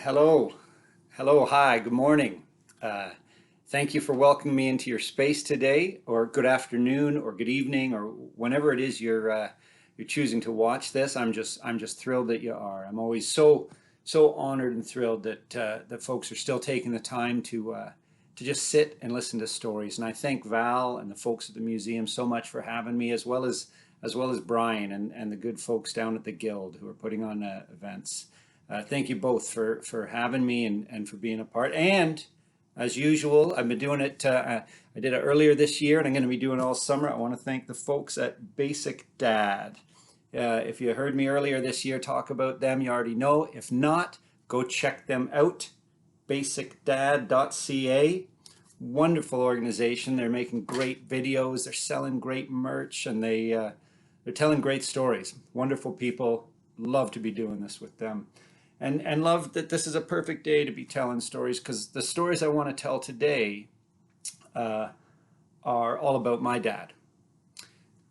Hello. Hello. Hi. Good morning. Uh, Thank you for welcoming me into your space today, or good afternoon, or good evening, or whenever it is you're choosing to watch this. I'm just thrilled that you are. I'm always so honored and thrilled that folks are still taking the time to just sit and listen to stories. And I thank Val and the folks at the museum so much for having me, as well as Brian and the good folks down at the Guild who are putting on events. Thank you both for having me and for being a part. And as usual, I've been doing it. I did it earlier this year, and I'm going to be doing it all summer. I want to thank the folks at Basic Dad. If you heard me earlier this year talk about them, you already know. If not, go check them out. Basicdad.ca. Wonderful organization. They're making great videos. They're selling great merch, and they're telling great stories. Wonderful people. Love to be doing this with them. And love that this is a perfect day to be telling stories, because the stories I want to tell today are all about my dad.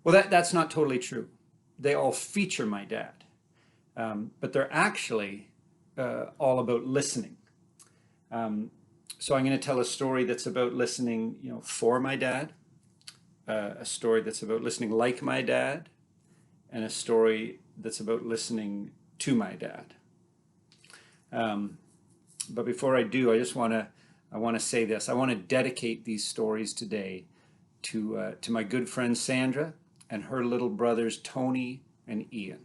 Well, that's not totally true. They all feature my dad, but they're actually all about listening. So I'm going to tell a story that's about listening, for my dad, a story that's about listening like my dad, and a story that's about listening to my dad. But before I do, I want to say this. I want to dedicate these stories today to my good friend Sandra and her little brothers Tony and Ian,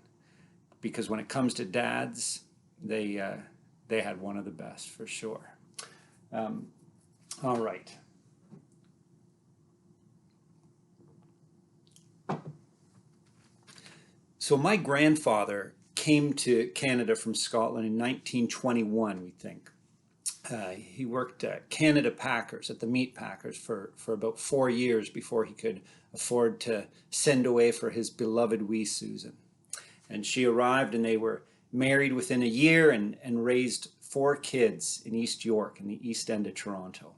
because when it comes to dads, they had one of the best for sure. All right. So my grandfather came to Canada from Scotland in 1921, we think. He worked at Canada Packers, at the meat packers, for about 4 years before he could afford to send away for his beloved wee Susan. And she arrived, and they were married within a year and raised 4 kids in East York, in the East End of Toronto.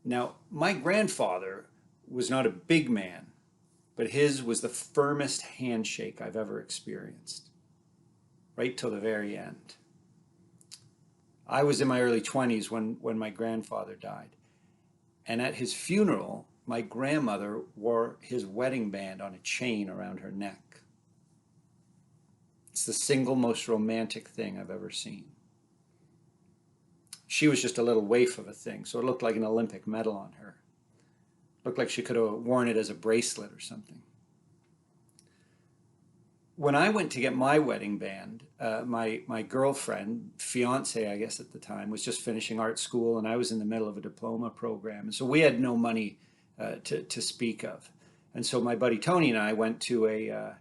Now, my grandfather was not a big man, but his was the firmest handshake I've ever experienced, right till the very end. I was in my early 20s when my grandfather died. And at his funeral, my grandmother wore his wedding band on a chain around her neck. It's the single most romantic thing I've ever seen. She was just a little waif of a thing, so it looked like an Olympic medal on her. Looked like she could have worn it as a bracelet or something. When I went to get my wedding band, my girlfriend, fiance, I guess at the time, was just finishing art school, and I was in the middle of a diploma program. And so we had no money to speak of. And so my buddy Tony and I went to a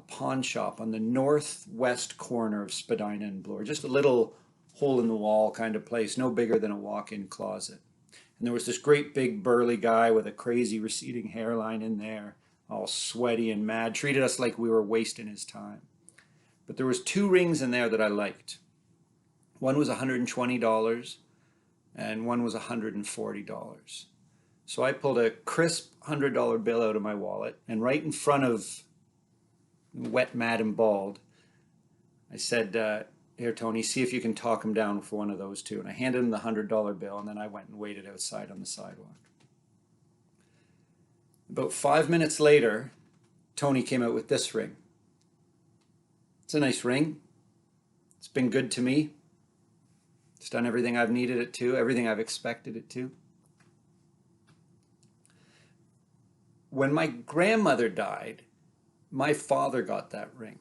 pawn shop on the northwest corner of Spadina and Bloor, just a little hole in the wall kind of place, no bigger than a walk-in closet. And there was this great big burly guy with a crazy receding hairline in there, all sweaty and mad, treated us like we were wasting his time. But there was 2 rings in there that I liked. One was $120 and one was $140. So I pulled a crisp $100 bill out of my wallet, and right in front of Wet, Mad, and Bald, I said, here, Tony, see if you can talk him down for one of those 2. And I handed him the $100 bill, and then I went and waited outside on the sidewalk. About 5 minutes later, Tony came out with this ring. It's a nice ring. It's been good to me. It's done everything I've needed it to, everything I've expected it to. When my grandmother died, my father got that ring.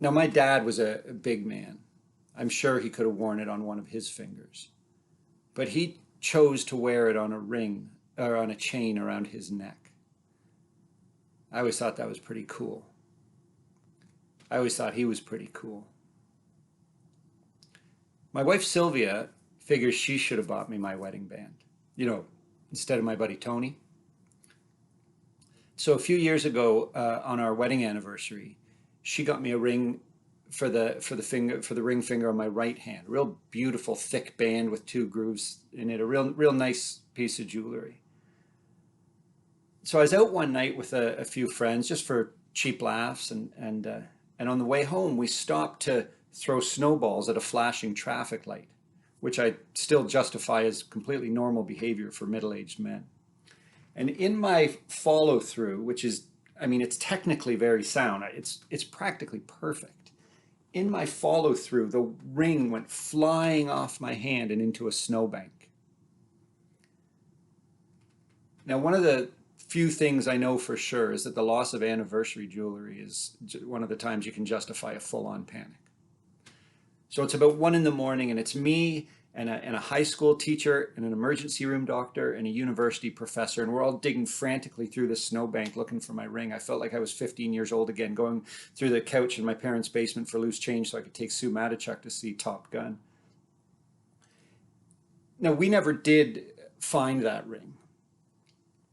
Now, my dad was a big man. I'm sure he could have worn it on one of his fingers. But he chose to wear it on a ring, or on a chain around his neck. I always thought that was pretty cool. I always thought he was pretty cool. My wife Sylvia figures she should have bought me my wedding band, instead of my buddy Tony. So a few years ago, on our wedding anniversary, she got me a ring for the ring finger on my right hand. A real beautiful thick band with 2 grooves in it. A real nice piece of jewelry. So I was out one night with a few friends just for cheap laughs, and And on the way home, we stopped to throw snowballs at a flashing traffic light, which I still justify as completely normal behavior for middle-aged men. And in my follow through, which is, I mean, it's technically very sound. It's practically perfect. In my follow through, the ring went flying off my hand and into a snowbank. Now, one of the few things I know for sure is that the loss of anniversary jewelry is one of the times you can justify a full-on panic. So it's about 1 a.m. and it's me and a high school teacher and an emergency room doctor and a university professor, and we're all digging frantically through the snowbank looking for my ring. I felt like I was 15 years old again, going through the couch in my parents' basement for loose change so I could take Sue Matichuk to see Top Gun. Now, we never did find that ring.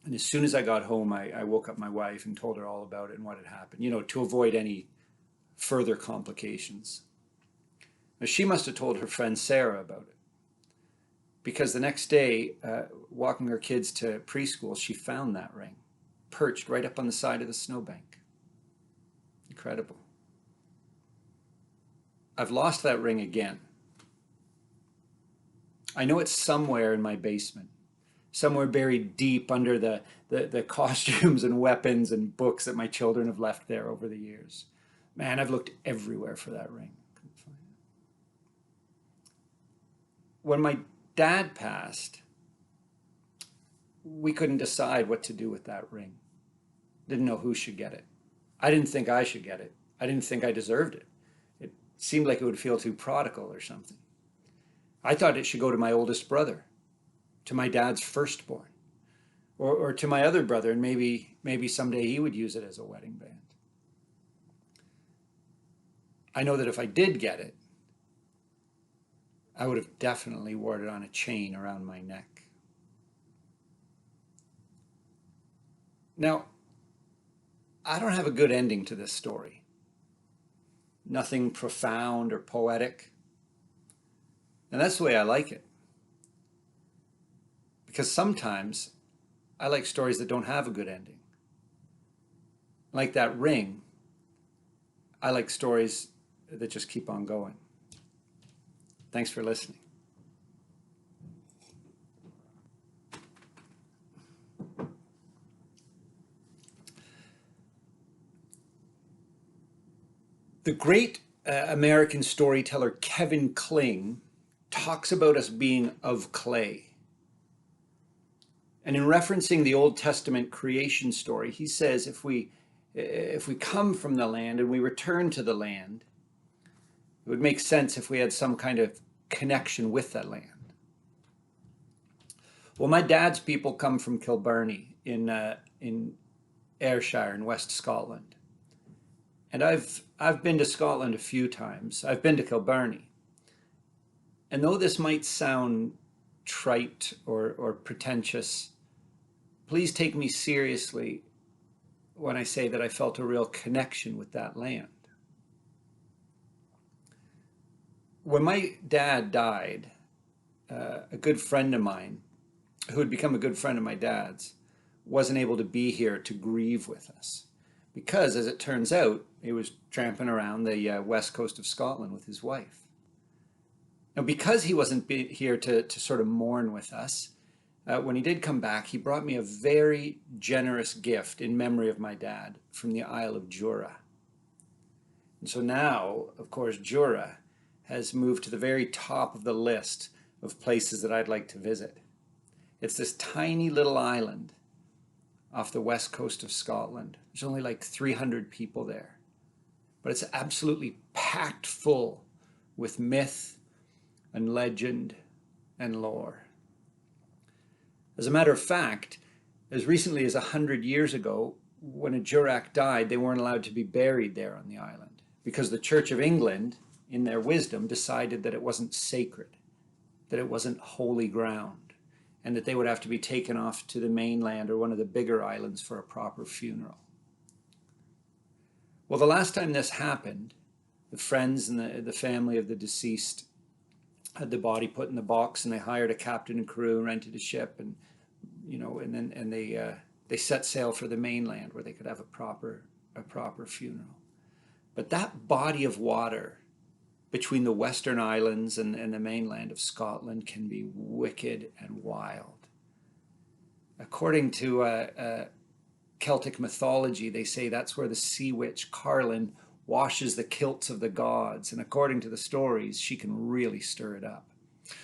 And as soon as I got home, I woke up my wife and told her all about it and what had happened, to avoid any further complications. Now, she must have told her friend Sarah about it, because the next day, walking her kids to preschool, she found that ring perched right up on the side of the snowbank. Incredible. I've lost that ring again. I know it's somewhere in my basement, somewhere buried deep under the costumes and weapons and books that my children have left there over the years. Man, I've looked everywhere for that ring. Couldn't find it. When my dad passed, we couldn't decide what to do with that ring. Didn't know who should get it. I didn't think I should get it. I didn't think I deserved it. It seemed like it would feel too prodigal or something. I thought it should go to my oldest brother, to my dad's firstborn, or to my other brother, and maybe someday he would use it as a wedding band. I know that if I did get it, I would have definitely worn it on a chain around my neck. Now, I don't have a good ending to this story. Nothing profound or poetic. And that's the way I like it. Because sometimes I like stories that don't have a good ending. Like that ring, I like stories that just keep on going. Thanks for listening. The great American storyteller Kevin Kling talks about us being of clay. And in referencing the Old Testament creation story, he says if we come from the land and we return to the land, it would make sense if we had some kind of connection with that land. Well, my dad's people come from Kilbarney in Ayrshire in West Scotland. And I've been to Scotland a few times. I've been to Kilbarney. And though this might sound trite or pretentious, please take me seriously when I say that I felt a real connection with that land. When my dad died, a good friend of mine, who had become a good friend of my dad's, wasn't able to be here to grieve with us. Because, as it turns out, he was tramping around the west coast of Scotland with his wife. Now, because he wasn't here to sort of mourn with us, when he did come back, he brought me a very generous gift in memory of my dad from the Isle of Jura. And so now, of course, Jura has moved to the very top of the list of places that I'd like to visit. It's this tiny little island off the west coast of Scotland. There's only like 300 people there. But it's absolutely packed full with myth and legend and lore. As a matter of fact, as recently as 100 years ago, when a Jurak died, they weren't allowed to be buried there on the island because the Church of England, in their wisdom, decided that it wasn't sacred, that it wasn't holy ground, and that they would have to be taken off to the mainland or one of the bigger islands for a proper funeral. Well, the last time this happened, the friends and the family of the deceased had the body put in the box, and they hired a captain and crew and rented a ship, and they set sail for the mainland where they could have a proper funeral. But that body of water between the Western Islands and the mainland of Scotland can be wicked and wild. According to Celtic mythology, they say that's where the sea witch Carlin washes the kilts of the gods. And according to the stories, she can really stir it up.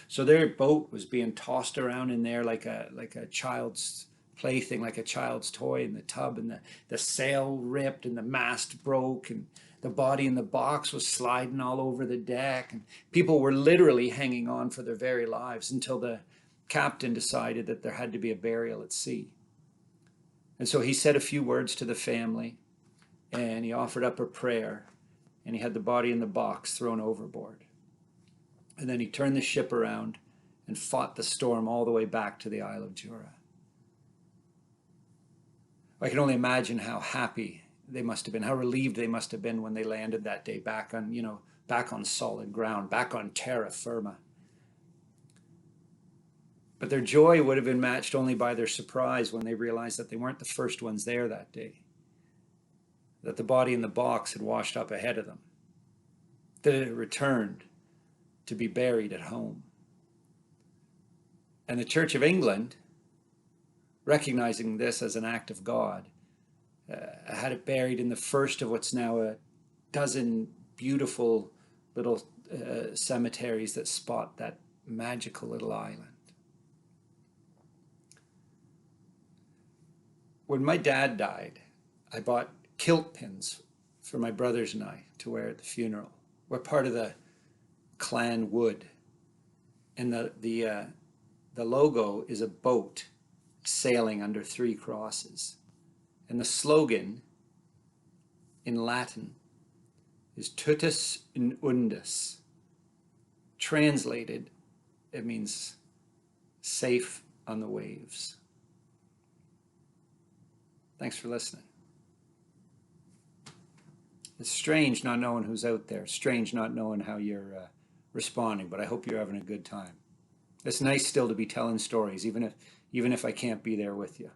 So their boat was being tossed around in there like a child's plaything, like a child's toy in the tub, and the sail ripped and the mast broke, and the body in the box was sliding all over the deck, and people were literally hanging on for their very lives until the captain decided that there had to be a burial at sea. And so he said a few words to the family, and he offered up a prayer, and he had the body in the box thrown overboard. And then he turned the ship around and fought the storm all the way back to the Isle of Jura. I can only imagine how happy they must have been, how relieved they must have been when they landed that day back on solid ground, back on terra firma. But their joy would have been matched only by their surprise when they realized that they weren't the first ones there that day, that the body in the box had washed up ahead of them, that it had returned to be buried at home. And the Church of England, recognizing this as an act of God, had it buried in the first of what's now a dozen beautiful little cemeteries that spot that magical little island. When my dad died, I bought kilt pins for my brothers and I to wear at the funeral. We're part of the Clan Wood, and the logo is a boat sailing under 3 crosses, and the slogan in Latin is "Tutus in undis." Translated, it means safe on the waves. Thanks for listening. It's strange not knowing who's out there. Strange not knowing how you're responding, but I hope you're having a good time. It's nice still to be telling stories, even if I can't be there with you.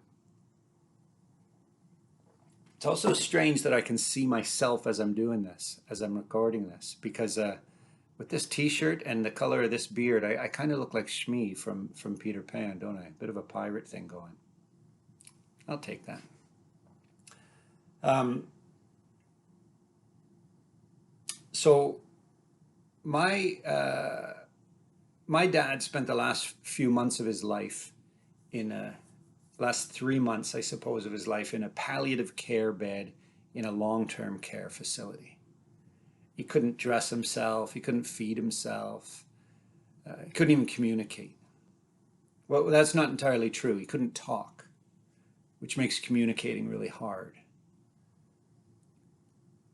It's also strange that I can see myself as I'm doing this, as I'm recording this, because with this t-shirt and the color of this beard, I kind of look like Shmi from Peter Pan, don't I? A bit of a pirate thing going. I'll take that. So my dad spent the last few months of his life last 3 months, I suppose, of his life in a palliative care bed in a long-term care facility. He couldn't dress himself. He couldn't feed himself. He couldn't even communicate. Well, that's not entirely true. He couldn't talk, which makes communicating really hard.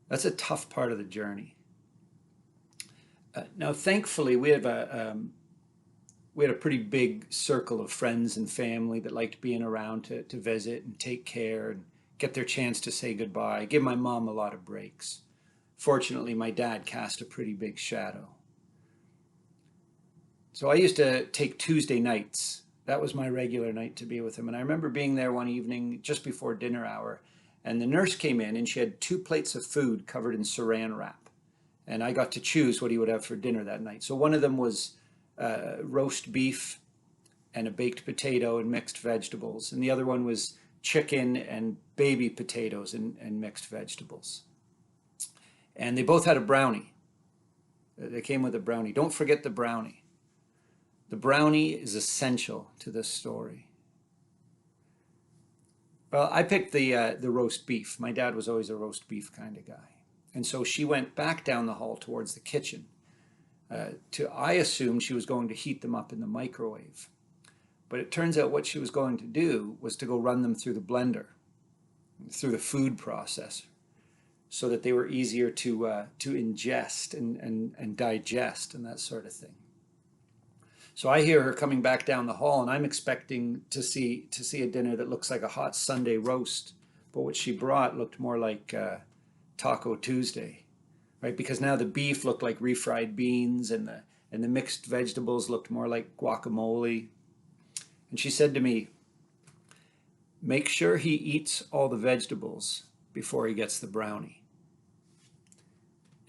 That's a tough part of the journey. Now, thankfully, we had a pretty big circle of friends and family that liked being around to visit and take care and get their chance to say goodbye. Give my mom a lot of breaks. Fortunately, my dad cast a pretty big shadow. So I used to take Tuesday nights. That was my regular night to be with him. And I remember being there one evening just before dinner hour, and the nurse came in and she had 2 plates of food covered in saran wrap. And I got to choose what he would have for dinner that night. So one of them was roast beef and a baked potato and mixed vegetables. And the other one was chicken and baby potatoes and mixed vegetables. And they both had a brownie. They came with a brownie. Don't forget the brownie. The brownie is essential to this story. Well, I picked the roast beef. My dad was always a roast beef kind of guy. And so she went back down the hall towards the kitchen. I assumed she was going to heat them up in the microwave. But it turns out what she was going to do was to go run them through the blender, through the food processor, so that they were easier to ingest and digest and that sort of thing. So I hear her coming back down the hall, and I'm expecting to see a dinner that looks like a hot Sunday roast. But what she brought looked more like Taco Tuesday, right? Because now the beef looked like refried beans, and the mixed vegetables looked more like guacamole. And she said to me, "Make sure he eats all the vegetables before he gets the brownie."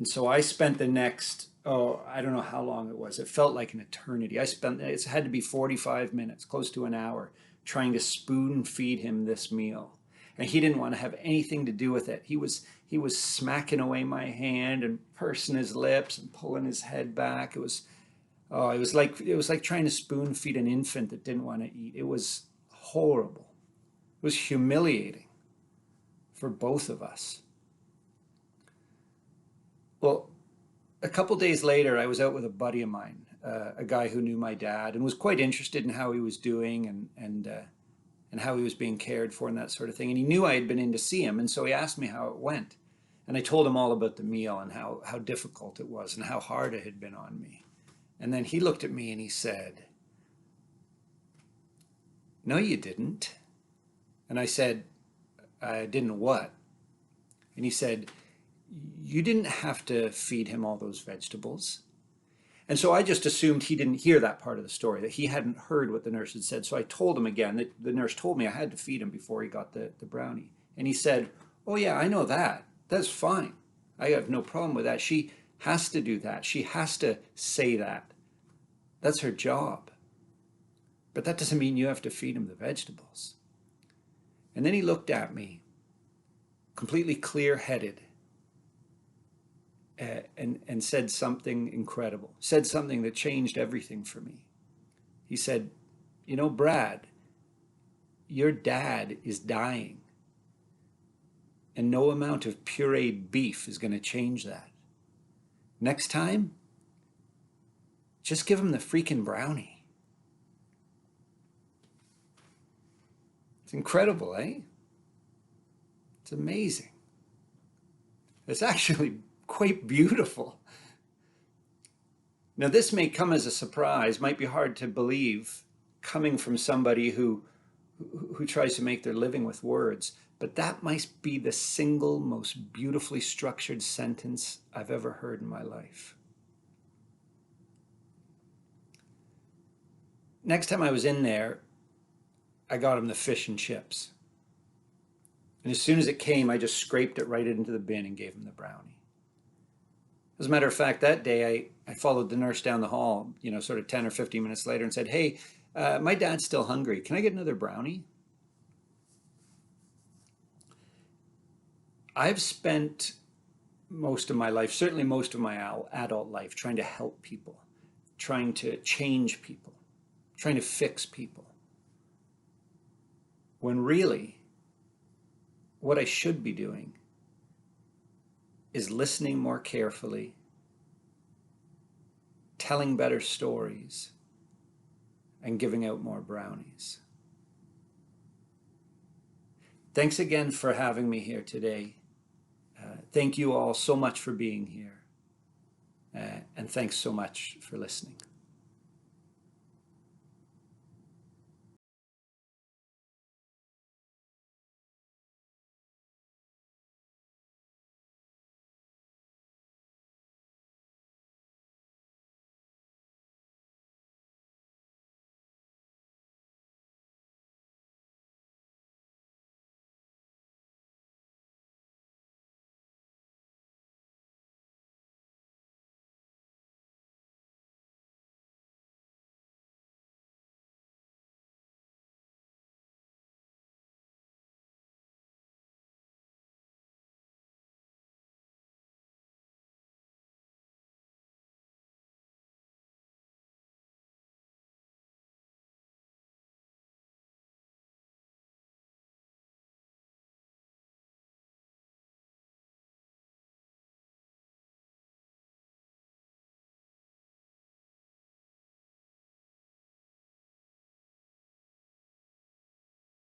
And so I spent the next, oh, I don't know how long it was. It felt like an eternity. It had to be 45 minutes, close to an hour, trying to spoon feed him this meal. And he didn't want to have anything to do with it. He was smacking away my hand and pursing his lips and pulling his head back. It was like trying to spoon feed an infant that didn't want to eat. It was horrible. It was humiliating for both of us. Well, a couple days later, I was out with a buddy of mine, a guy who knew my dad and was quite interested in how he was doing and how he was being cared for and that sort of thing. And he knew I had been in to see him, and so he asked me how it went. And I told him all about the meal and how difficult it was and how hard it had been on me. And then he looked at me and he said, "No, you didn't." And I said, "I didn't what?" And he said, "You didn't have to feed him all those vegetables." And so I just assumed he didn't hear that part of the story, that he hadn't heard what the nurse had said. So I told him again that the nurse told me I had to feed him before he got the brownie. And he said, "Oh yeah, I know that. That's fine. I have no problem with that. She has to do that. She has to say that. That's her job. But that doesn't mean you have to feed him the vegetables." And then he looked at me, completely clear-headed, and said something incredible, said something that changed everything for me. He said, "You know, Brad, your dad is dying, and no amount of pureed beef is going to change that. Next time, just give him the freaking brownie." It's incredible, eh? It's amazing. It's actually quite beautiful. Now, this may come as a surprise, might be hard to believe, coming from somebody who tries to make their living with words, but that might be the single most beautifully structured sentence I've ever heard in my life. Next time I was in there, I got him the fish and chips. And as soon as it came, I just scraped it right into the bin and gave him the brownie. As a matter of fact, that day I followed the nurse down the hall, sort of 10 or 15 minutes later and said, "Hey, my dad's still hungry. Can I get another brownie?" I've spent most of my life, certainly most of my adult life, trying to help people, trying to change people, trying to fix people. When really, what I should be doing is listening more carefully, telling better stories, and giving out more brownies. Thanks again for having me here today. Thank you all so much for being here. And thanks so much for listening.